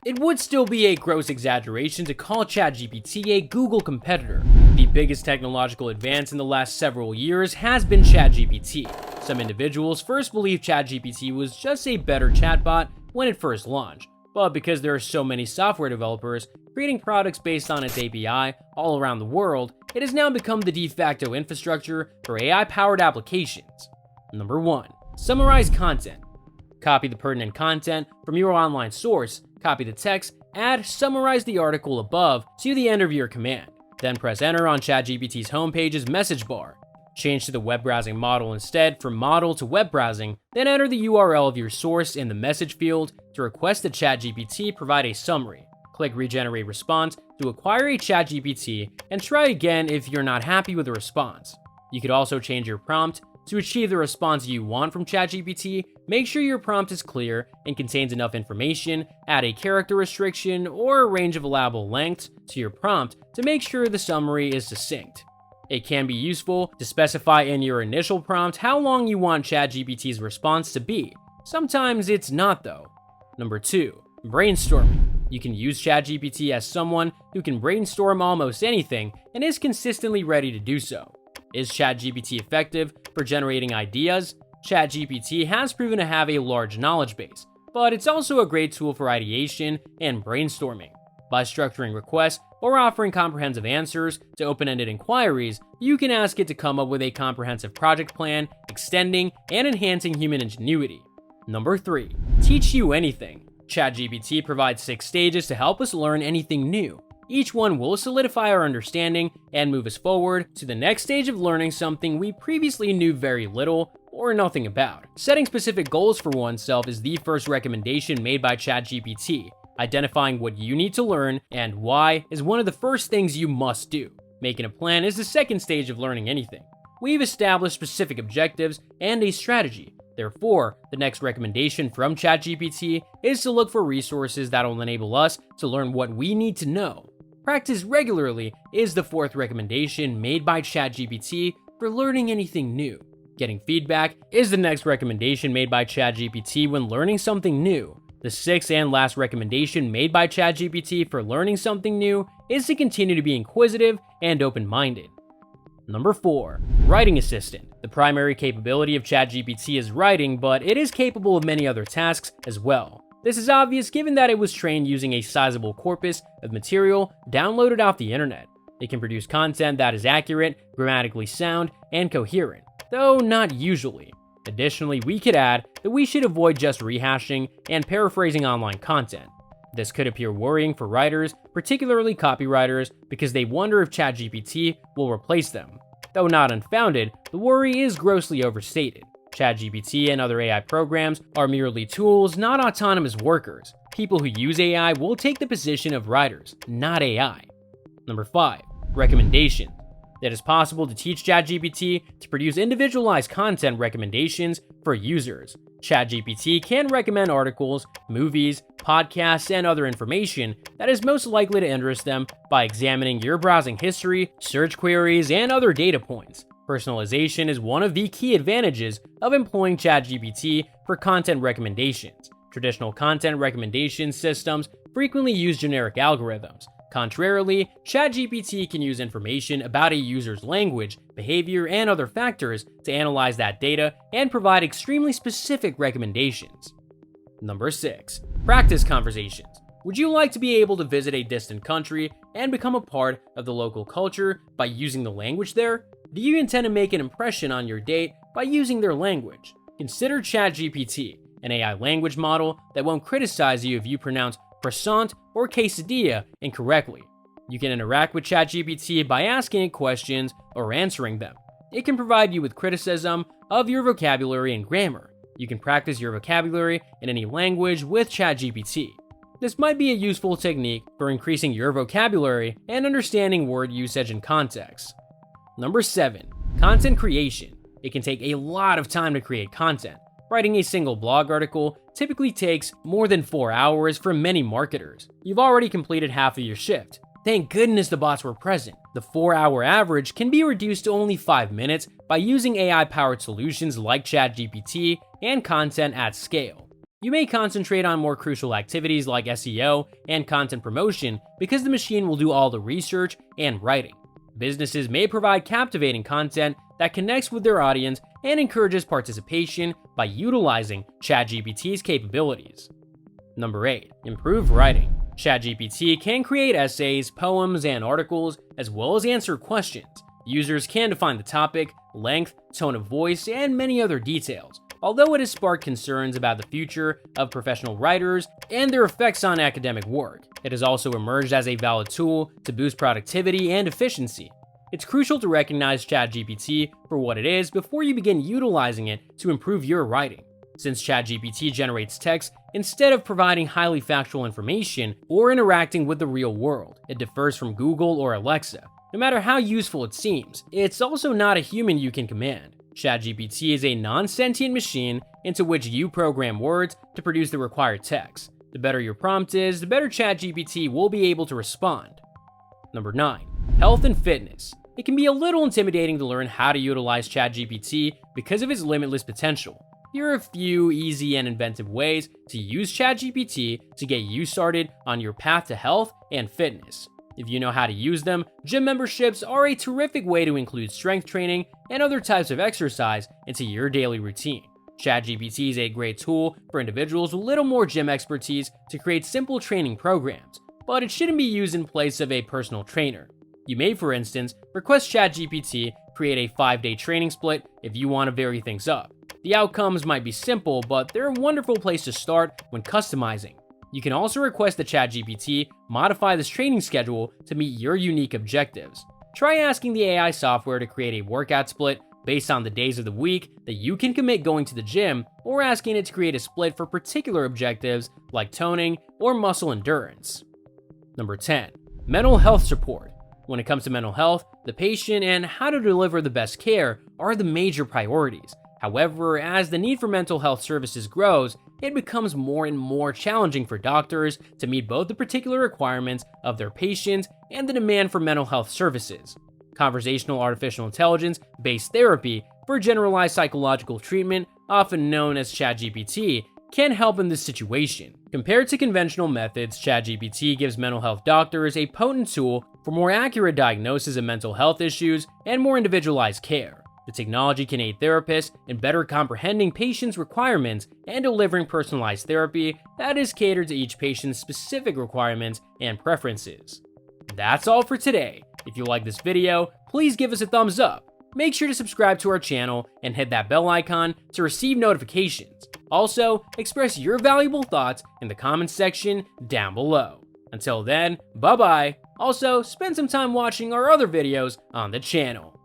It would still be a gross exaggeration to call ChatGPT a Google competitor. The biggest technological advance in the last several years has been ChatGPT. Some individuals first believed ChatGPT was just a better chatbot when it first launched, but because there are so many software developers creating products based on its API all around the world, it has now become the de facto infrastructure for AI-powered applications. Number 1. Summarize content. Copy the pertinent content from your online source, copy the text, add summarize the article above to the end of your command. Then press enter on ChatGPT's homepage's message bar. Change to the web browsing model instead from model to web browsing, then enter the URL of your source in the message field to request that ChatGPT provide a summary. Click regenerate response to acquire a ChatGPT and try again if you're not happy with the response. You could also change your prompt. To achieve the response you want from ChatGPT, make sure your prompt is clear and contains enough information, add a character restriction or a range of allowable lengths to your prompt to make sure the summary is succinct. It can be useful to specify in your initial prompt how long you want ChatGPT's response to be. Sometimes it's not though. Number 2. Brainstorming. You can use ChatGPT as someone who can brainstorm almost anything and is consistently ready to do so. Is ChatGPT effective for generating ideas? ChatGPT has proven to have a large knowledge base, but it's also a great tool for ideation and brainstorming. By structuring requests or offering comprehensive answers to open-ended inquiries, you can ask it to come up with a comprehensive project plan, extending and enhancing human ingenuity. Number 3. Teach you anything. ChatGPT provides 6 stages to help us learn anything new. Each one will solidify our understanding and move us forward to the next stage of learning something we previously knew very little or nothing about. Setting specific goals for oneself is the first recommendation made by ChatGPT. Identifying what you need to learn and why is one of the first things you must do. Making a plan is the second stage of learning anything. We've established specific objectives and a strategy. Therefore, the next recommendation from ChatGPT is to look for resources that will enable us to learn what we need to know. Practice regularly is the fourth recommendation made by ChatGPT for learning anything new. Getting feedback is the next recommendation made by ChatGPT when learning something new. The sixth and last recommendation made by ChatGPT for learning something new is to continue to be inquisitive and open-minded. Number 4. Writing Assistant. The primary capability of ChatGPT is writing, but it is capable of many other tasks as well. This is obvious given that it was trained using a sizable corpus of material downloaded off the internet. It can produce content that is accurate, grammatically sound, and coherent, though not usually. Additionally, we could add that we should avoid just rehashing and paraphrasing online content. This could appear worrying for writers, particularly copywriters, because they wonder if ChatGPT will replace them. Though not unfounded, the worry is grossly overstated. ChatGPT and other AI programs are merely tools, not autonomous workers. People who use AI will take the position of writers, not AI. Number 5. Recommendation. It is possible to teach ChatGPT to produce individualized content recommendations for users. ChatGPT can recommend articles, movies, podcasts, and other information that is most likely to interest them by examining your browsing history, search queries, and other data points. Personalization is one of the key advantages of employing ChatGPT for content recommendations. Traditional content recommendation systems frequently use generic algorithms. Contrarily, ChatGPT can use information about a user's language, behavior, and other factors to analyze that data and provide extremely specific recommendations. Number 6. Practice conversations. Would you like to be able to visit a distant country and become a part of the local culture by using the language there? Do you intend to make an impression on your date by using their language? Consider ChatGPT, an AI language model that won't criticize you if you pronounce croissant or quesadilla incorrectly. You can interact with ChatGPT by asking it questions or answering them. It can provide you with criticism of your vocabulary and grammar. You can practice your vocabulary in any language with ChatGPT. This might be a useful technique for increasing your vocabulary and understanding word usage and context. Number 7. Content creation. It can take a lot of time to create content. Writing a single blog article typically takes more than 4 hours for many marketers. You've already completed half of your shift. Thank goodness the bots were present. The 4-hour average can be reduced to only 5 minutes by using AI-powered solutions like ChatGPT and content at scale. You may concentrate on more crucial activities like SEO and content promotion because the machine will do all the research and writing. Businesses may provide captivating content that connects with their audience and encourages participation by utilizing ChatGPT's capabilities. Number 8. Improve writing. ChatGPT can create essays, poems, and articles, as well as answer questions. Users can define the topic, length, tone of voice, and many other details. Although it has sparked concerns about the future of professional writers and their effects on academic work, it has also emerged as a valid tool to boost productivity and efficiency. It's crucial to recognize ChatGPT for what it is before you begin utilizing it to improve your writing. Since ChatGPT generates text instead of providing highly factual information or interacting with the real world, it differs from Google or Alexa. No matter how useful it seems, it's also not a human you can command. ChatGPT is a non-sentient machine into which you program words to produce the required text. The better your prompt is, the better ChatGPT will be able to respond. Number 9. Health and fitness. It can be a little intimidating to learn how to utilize ChatGPT because of its limitless potential. Here are a few easy and inventive ways to use ChatGPT to get you started on your path to health and fitness. If you know how to use them, gym memberships are a terrific way to include strength training and other types of exercise into your daily routine. ChatGPT is a great tool for individuals with little more gym expertise to create simple training programs, but it shouldn't be used in place of a personal trainer. You may, for instance, request ChatGPT create a 5-day training split if you want to vary things up. The outcomes might be simple, but they're a wonderful place to start when customizing. You can also request that ChatGPT modify this training schedule to meet your unique objectives. Try asking the AI software to create a workout split based on the days of the week that you can commit going to the gym, or asking it to create a split for particular objectives like toning or muscle endurance. Number 10. Mental health support. When it comes to mental health, the patient and how to deliver the best care are the major priorities. However, as the need for mental health services grows, it becomes more and more challenging for doctors to meet both the particular requirements of their patients and the demand for mental health services. Conversational artificial intelligence-based therapy for generalized psychological treatment, often known as ChatGPT, can help in this situation. Compared to conventional methods, ChatGPT gives mental health doctors a potent tool for more accurate diagnosis of mental health issues and more individualized care. The technology can aid therapists in better comprehending patients' requirements and delivering personalized therapy that is catered to each patient's specific requirements and preferences. That's all for today. If you like this video, please give us a thumbs up. Make sure to subscribe to our channel and hit that bell icon to receive notifications. Also, express your valuable thoughts in the comments section down below. Until then, bye-bye. Also, spend some time watching our other videos on the channel.